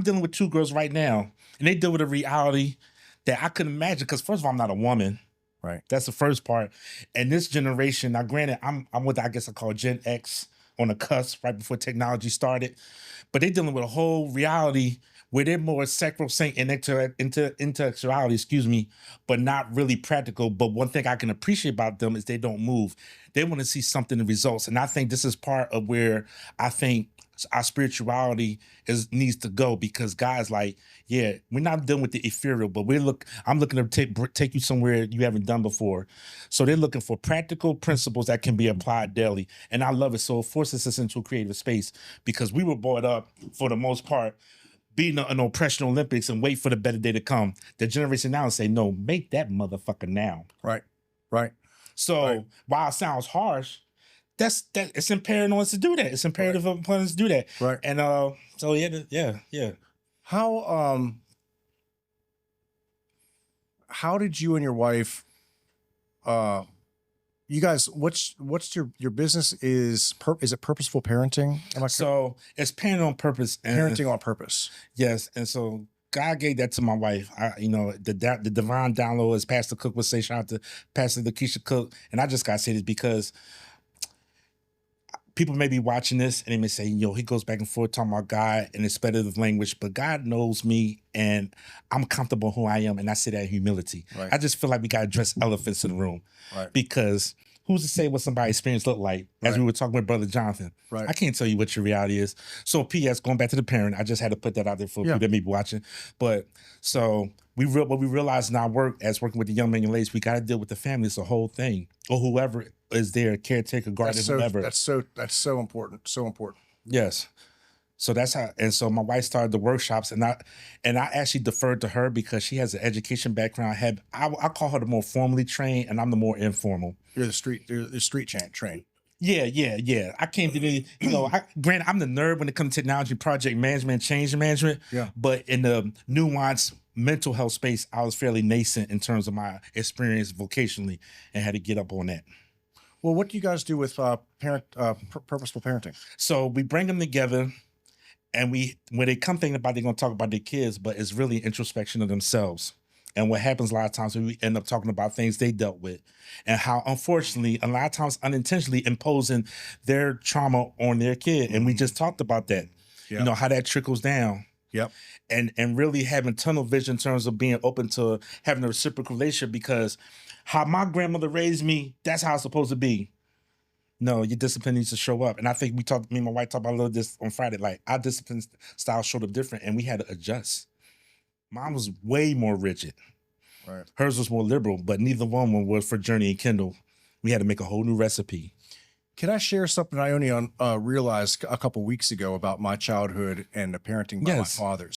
dealing with 2 girls right now, and they deal with a reality that I couldn't imagine. Because first of all, I'm not a woman. Right. That's the first part. And this generation, now granted, I'm what I guess I call Gen X, on the cusp right before technology started, but they're dealing with a whole reality where they're more sacrosanct and intellectuality, excuse me, but not really practical. But one thing I can appreciate about them is they don't move. They want to see something in results. And I think this is part of where I think our spirituality needs to go, because guys, like, yeah, we're not dealing with the ethereal, but I'm looking to take you somewhere you haven't done before. So they're looking for practical principles that can be applied daily. And I love it. So it forces us into a creative space, because we were brought up, for the most part, being an oppression Olympics and wait for the better day to come. The generation now say, no, make that motherfucker now. Right. Right. So while it sounds harsh, it's imperative on us to do that. It's imperative upon us to do that. Right. And so yeah. How did you and your wife, you guys, what's your business is it purposeful parenting? So it's parenting on purpose. Parenting on purpose. Yes. And so God gave that to my wife. The divine download, as Pastor Cook would say, shout out to Pastor Lakeisha Cook. And I just got to say this because people may be watching this and they may say, he goes back and forth talking about God in expletive language, but God knows me and I'm comfortable who I am. And I say that in humility. Right. I just feel like we got to address elephants in the room. Right. Because who's to say what somebody's experience look like? As we were talking with Brother Jonathan. Right. I can't tell you what your reality is. So P.S., going back to the parent, I just had to put that out there for people that may be watching. But so what we realized in our work as working with the young men and ladies, we got to deal with the family. It's a whole thing. Or whoever is there, caretaker, guardian, whoever. That's so important. So important. Yes. So that's how, and so my wife started the workshops, and I actually deferred to her because she has an education background. I call her the more formally trained, and I'm the more informal. You're the street trained. Yeah. I came to the, granted, I'm the nerd when it comes to technology, project management, change management. Yeah. But in the nuanced mental health space, I was fairly nascent in terms of my experience vocationally, and had to get up on that. Well, what do you guys do with purposeful parenting? So we bring them together, and when they come thinking about, they're going to talk about their kids, but it's really introspection of themselves. And what happens a lot of times, we end up talking about things they dealt with, and how, unfortunately, a lot of times unintentionally imposing their trauma on their kid. And we just talked about that, how that trickles down. Yep. And really having tunnel vision in terms of being open to having a reciprocal relationship, because how my grandmother raised me, that's how it's supposed to be. No, your discipline needs to show up. And I think me and my wife talked about a little this on Friday, like our discipline style showed up different, and we had to adjust. Mine was way more rigid. Right. Hers was more liberal, but neither one was for Journey and Kindle. We had to make a whole new recipe. Can I share something I only realized a couple weeks ago about my childhood and the parenting by my father?